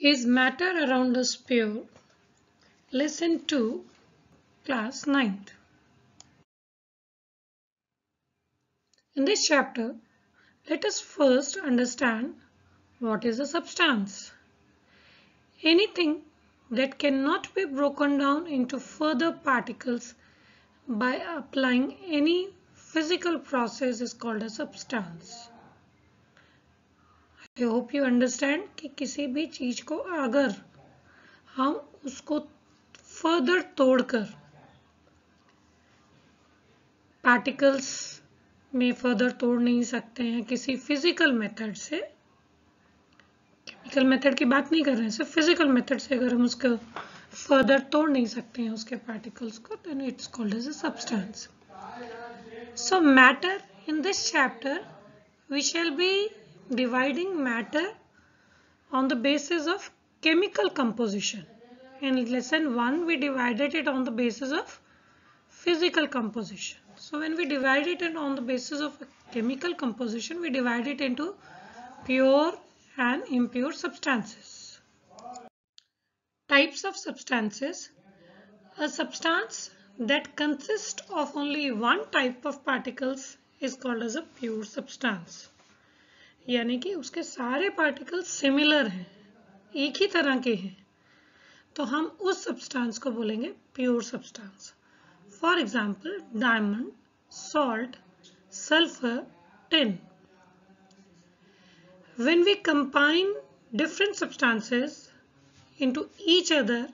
Is matter around us pure? Listen to class 9th. In this chapter, let us first understand what is a substance. Anything that cannot be broken down into further particles by applying any physical process is called a substance. I hope you understand कि किसी भी चीज को अगर हम उसको further तोड़कर particles में फर्दर तोड़ नहीं सकते हैं किसी फिजिकल मेथड से, केमिकल मेथड की बात नहीं कर रहे हैं, सिर्फ फिजिकल मेथड से अगर हम उसको फर्दर तोड़ नहीं सकते हैं उसके पार्टिकल्स को, then it's called as a substance. So matter, in this chapter we shall be dividing matter on the basis of chemical composition. In lesson 1 we divided it on the basis of physical composition. So when we divide it on the basis of chemical composition, we divide it into pure and impure substances. Types of substances. A substance that consists of only one type of particles is called as a pure substance. यानी कि उसके सारे particles similar हैं, एक ही तरह के हैं, तो हम उस सब्सटेंस को बोलेंगे pure substance. For example, diamond, salt, sulfur, tin. When we combine different substances into each other,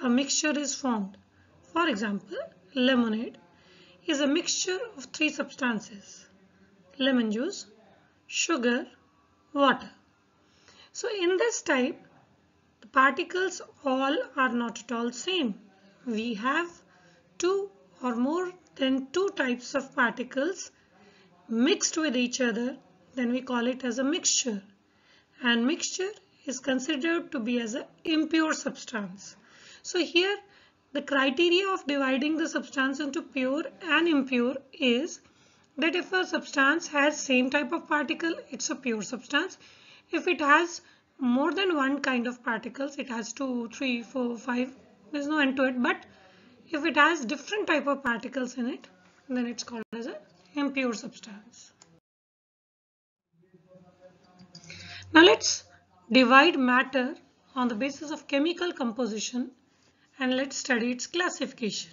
a mixture is formed. For example, lemonade is a mixture of three substances: lemon juice, sugar, water. So in this type, the particles all are not at all same. We have two or more than two types of particles mixed with each other, then we call it as a mixture. And mixture is considered to be as an impure substance. So here the criteria of dividing the substance into pure and impure is that if a substance has same type of particle, it's a pure substance. If it has more than one kind of particles, it has 2, 3, 4, 5, there's no end to it, but if it has different type of particles in it, then it's called as an impure substance. Now let's divide matter on the basis of chemical composition and let's study its classification.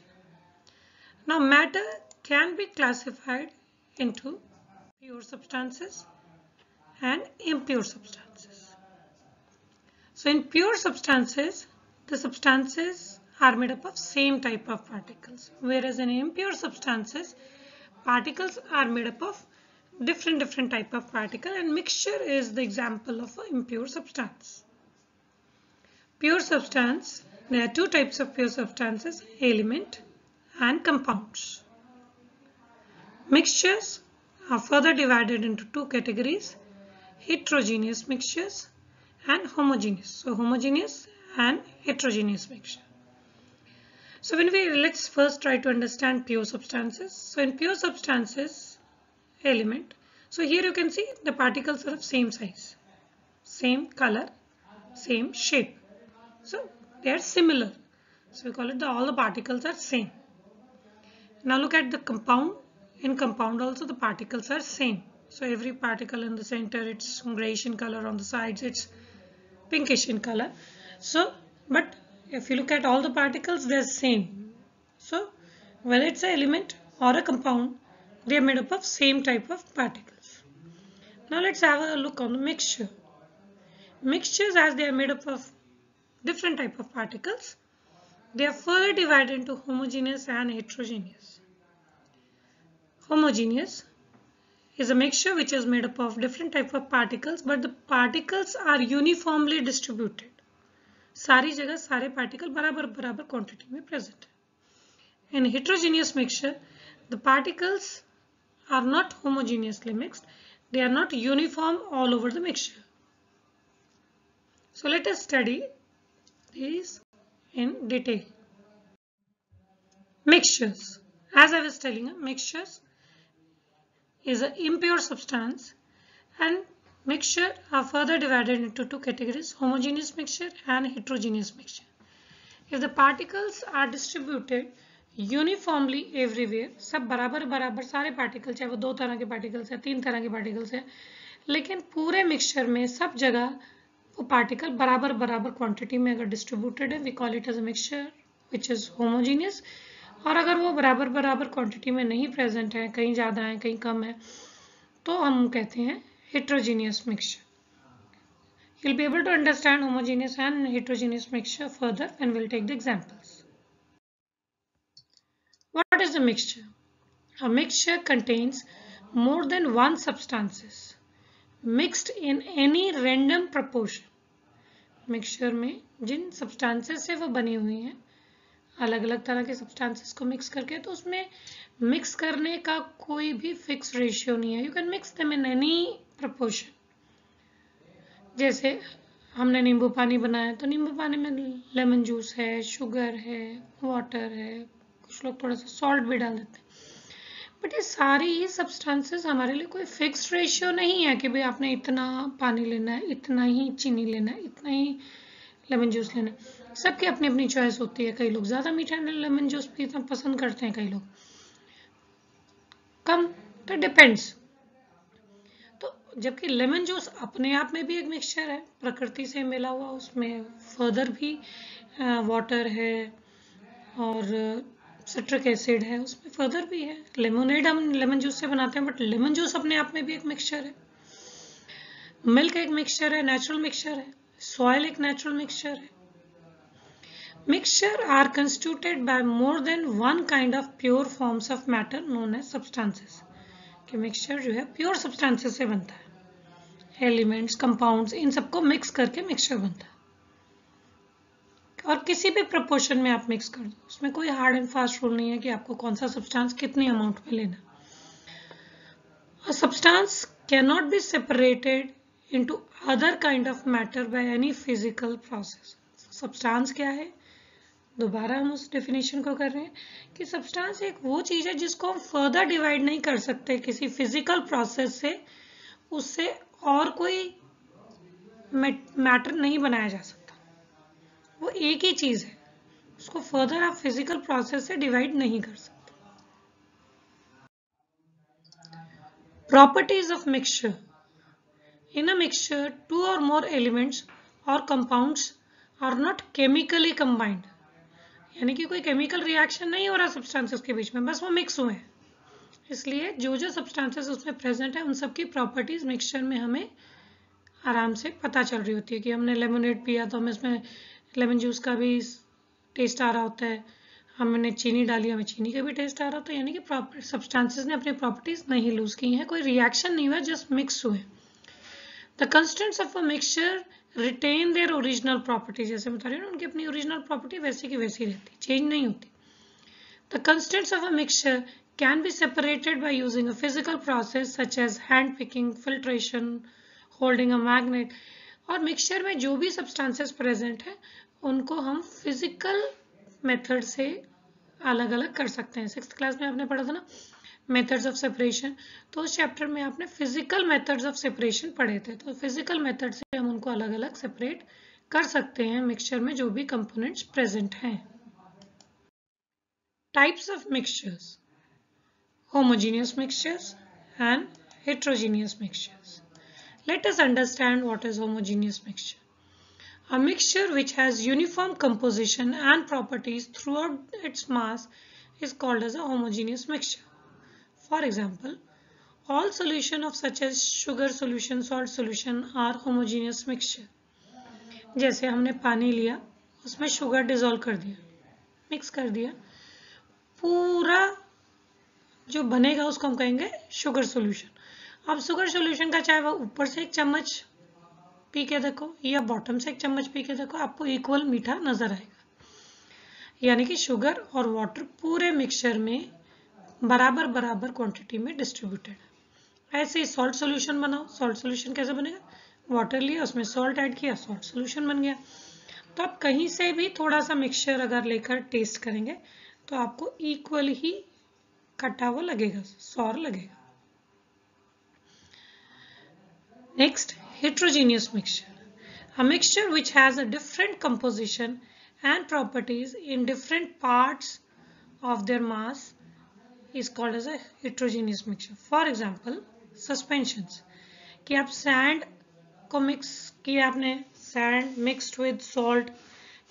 Now matter can be classified into pure substances and impure substances. So in pure substances, the substances are made up of same type of particles, whereas in impure substances, particles are made up of different type of particle, and mixture is the example of an impure substance. Pure substance, there are two types of pure substances: element and compounds. Mixtures are further divided into two categories: heterogeneous mixtures and homogeneous. So homogeneous and heterogeneous mixture. So let's first try to understand pure substances. So in pure substances, element. So here you can see the particles are of same size, same color, same shape. So they are similar. So we call it all the particles are same. Now look at the compound. In compound also the particles are same. So every particle in the center, it's grayish in color, on the sides it's pinkish in color. So but if you look at all the particles, they're same. So whether it's an element or a compound, they are made up of same type of particles. Now let's have a look on the mixture. Mixtures, as they are made up of different type of particles, they are further divided into homogeneous and heterogeneous. Homogeneous is a mixture which is made up of different type of particles, but the particles are uniformly distributed. सारी जगह सारे particle बराबर बराबर quantity में present है. In heterogeneous mixture, the particles are not homogeneously mixed. They are not uniform all over the mixture. So let us study these in detail. Mixtures. As I was telling you, mixtures is an impure substance, and Mixture are further divided into two categories, homogeneous mixture and heterogeneous mixture. If the particles are distributed uniformly everywhere, सब बराबर बराबर सारे particle, चाहे वो 2 तरह के particles हैं, 3 तरह के पार्टिकल्स हैं, लेकिन पूरे मिक्सचर में सब जगह वो पार्टिकल बराबर बराबर क्वांटिटी में अगर डिस्ट्रीब्यूटेड है, we call it as a mixture which is homogeneous. और अगर वो बराबर बराबर क्वांटिटी में नहीं प्रेजेंट है, कहीं ज़्यादा है कहीं कम है, तो हम कहते हैं heterogeneous mixture. You'll be able to understand homogeneous and heterogeneous mixture further when we'll take the examples. What is a mixture? A mixture contains more than one substances mixed in any random proportion. Mixture में जिन substances से वो बनी हुई हैं, अलग अलग तरह के substances को mix करके, तो उसमें mix करने का कोई भी fixed ratio नहीं है. You can mix them in any proportion. जैसे हमने नींबू पानी बनाया तो नींबू पानी में लेमन जूस है, शुगर है, वाटर है, कुछ लोग थोड़ा सा सॉल्ट भी डाल देते हैं. बट ये सारी ही सब्सटेंसेस हमारे लिए कोई फिक्स्ड रेशियो नहीं है कि भाई आपने इतना पानी लेना है, इतना ही चीनी लेना है, इतना ही लेमन जूस लेना है. सबकी अपनी अपनी चॉइस होती है. कई लोग ज़्यादा मीठा लेमन जूस पीना पसंद करते हैं, कई लोग कम, तो डिपेंड्स. जबकि लेमन जूस अपने आप में भी एक मिक्सचर है, प्रकृति से मिला हुआ, उसमें फर्दर भी वाटर है और सिट्रिक एसिड है, उसमें फर्दर भी है. लेमोनेड हम लेमन जूस से बनाते हैं, बट लेमन जूस अपने आप में भी एक मिक्सचर है. मिल्क एक मिक्सचर है, नेचुरल मिक्सचर है. सॉइल एक नेचुरल मिक्सचर है. Mixture are constituted by more than one kind of pure forms of matter known as substances. कि मिक्सचर जो है प्योर सब्सटेंसेस से बनता है, एलिमेंट्स, कंपाउंड्स, इन सबको मिक्स करके मिक्सचर बनता है. और किसी भी प्रोपोर्शन में आप मिक्स कर दो, उसमें कोई हार्ड एंड फास्ट रूल नहीं है कि आपको कौन सा सब्सटेंस कितनी अमाउंट में लेना. A substance cannot be separated into other kind of matter by any physical process. Substance क्या है? दोबारा हम उस डेफिनेशन को कर रहे हैं कि सब्सटेंस एक वो चीज है जिसको हम फर्दर डिवाइड नहीं कर सकते किसी फिजिकल प्रोसेस से. उससे और कोई मैटर नहीं बनाया जा सकता. वो एक ही चीज है, उसको फर्दर आप फिजिकल प्रोसेस से डिवाइड नहीं कर सकते. Properties of mixture. In a mixture, two or more elements or compounds are not chemically combined. यानी कि कोई केमिकल रिएक्शन नहीं हो रहा सब्सटेंसेस के बीच में, बस वो मिक्स हुए हैं. इसलिए जो जो सब्सटेंसेस उसमें प्रेजेंट है, उन सब की प्रॉपर्टीज मिक्सचर में हमें आराम से पता चल रही होती है. कि हमने लेमोनेड पिया तो हमें इसमें लेमन जूस का भी टेस्ट आ रहा होता है, हमने चीनी डाली, हमें चीनी का भी टेस्ट आ रहा होता है. यानी कि सब्सटेंसेस ने अपनी प्रॉपर्टीज नहीं लूज की हैं, कोई रिएक्शन नहीं हुआ, जस्ट मिक्स हुए. The constants of a mixture retain their original property. जैसे बता रही हूँ ना, उनकी अपनी ओरिजिनल प्रॉपर्टी वैसी की वैसी रहती, चेंज नहीं होती. The constants of a mixture can be separated by using a physical process such as hand picking, filtration, holding a magnet. और मिक्सचर में जो भी सब्सटेंसेस प्रेजेंट है उनको हम फिजिकल मेथड से अलग अलग कर सकते हैं. 6th क्लास में आपने पढ़ा था ना मेथड्स ऑफ सेपरेशन, तो उस चैप्टर में आपने फिजिकल मेथड्स ऑफ सेपरेशन पढ़े थे. तो फिजिकल मेथड से हम उनको अलग अलग सेपरेट कर सकते हैं मिक्सचर में जो भी कंपोनेंट्स प्रेजेंट हैं. Types of mixtures, homogeneous mixtures and heterogeneous mixtures. Let us understand what is homogeneous mixture. A mixture which has uniform composition and properties throughout its mass is called as a homogeneous mixture. For example, all solution of such as sugar solution, salt solution are homogeneous mixture. जैसे हमने पानी लिया, उसमें sugar dissolve कर दिया, mix कर दिया, पूरा जो बनेगा उसको हम कहेंगे शुगर सॉल्यूशन. अब शुगर सॉल्यूशन का चाहे वो ऊपर से एक चम्मच पी के देखो या बॉटम से एक चम्मच पी के देखो, आपको इक्वल मीठा नजर आएगा. यानी कि शुगर और वाटर पूरे मिक्सचर में बराबर बराबर क्वांटिटी में डिस्ट्रीब्यूटेड है. ऐसे ही सॉल्ट सॉल्यूशन बनाओ. सॉल्ट सॉल्यूशन कैसे बनेगा? वाटर लिया, उसमें सॉल्ट ऐड किया, सॉल्ट सॉल्यूशन बन गया. तो आप कहीं से भी थोड़ा सा मिक्सचर अगर लेकर टेस्ट करेंगे तो आपको इक्वल ही खट्टा वो लगेगा, सॉर लगेगा. Next, heterogeneous mixture. A mixture which has a different composition and properties in different parts of their mass is called as a heterogeneous mixture. For example, suspensions. कि आप sand को mix किया, आपने sand mixed with salt,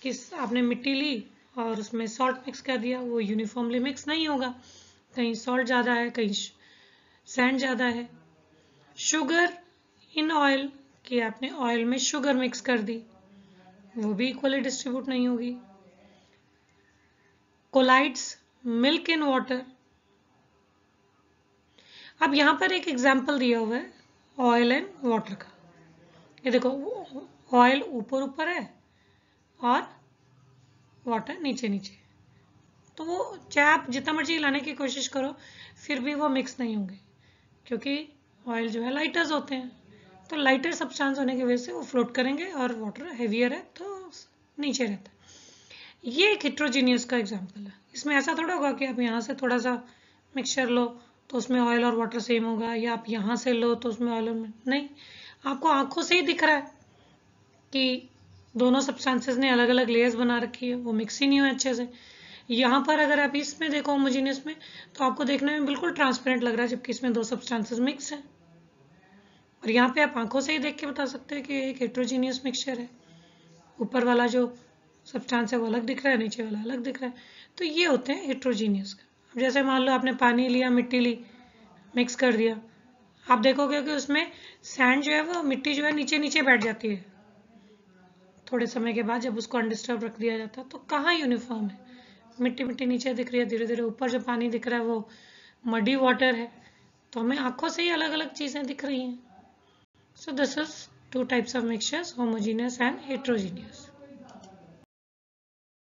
कि आपने मिट्टी ली और उसमें salt mix कर दिया, वो uniformly mix नहीं होगा, कहीं salt ज़्यादा है, कहीं sand ज़्यादा है. Sugar in oil, कि आपने ऑयल में शुगर मिक्स कर दी, वो भी इक्वली डिस्ट्रीब्यूट नहीं होगी. Colloids, milk in water. अब यहां पर एक एग्जांपल दिया हुआ है ऑयल एंड वाटर का. ये देखो, ऑयल ऊपर ऊपर है और वाटर नीचे नीचे, तो वो चाहे आप जितना मर्जी लाने की कोशिश करो फिर भी वो मिक्स नहीं होंगे, क्योंकि ऑयल जो है लाइटर्स होते हैं, तो लाइटर सब्सटेंस होने की वजह से वो फ्लोट करेंगे और वाटर हेवियर है तो नीचे रहता है. ये एक हेट्रोजीनियस का एग्जांपल है. इसमें ऐसा थोड़ा होगा कि आप यहाँ से थोड़ा सा मिक्सचर लो तो उसमें ऑयल और वाटर सेम होगा, या आप यहाँ से लो तो उसमें ऑयल और नहीं. आपको आंखों से ही दिख रहा है कि दोनों सब्सटेंसेस ने अलग अलग लेयर्स बना रखी है, वो मिक्स ही नहीं हुए अच्छे से. यहाँ पर अगर आप इसमें देखो होमोजीनियस में, तो आपको देखने में बिल्कुल ट्रांसपेरेंट लग रहा है, जबकि इसमें दो सब्सटेंसेस मिक्स हैं. और यहाँ पे आप आंखों से ही देख के बता सकते हैं कि एक हेट्रोजीनियस मिक्सचर है. ऊपर वाला जो सब्सटेंस है वो अलग दिख रहा है, नीचे वाला अलग दिख रहा है. तो ये होते हैं हेट्रोजीनियस का. अब जैसे मान लो आपने पानी लिया, मिट्टी ली, मिक्स कर दिया, आप देखोगे कि उसमें सैंड जो है वो मिट्टी जो है नीचे नीचे बैठ जाती है थोड़े समय के बाद, जब उसको अनडिस्टर्ब रख दिया जाता है. तो कहाँ यूनिफॉर्म है, मिट्टी मिट्टी नीचे दिख रही है धीरे धीरे, ऊपर जो पानी दिख रहा है वो मडी वाटर है. तो हमें आंखों से ही अलग अलग चीजें दिख रही हैं. So this is two types of mixtures, homogeneous and heterogeneous.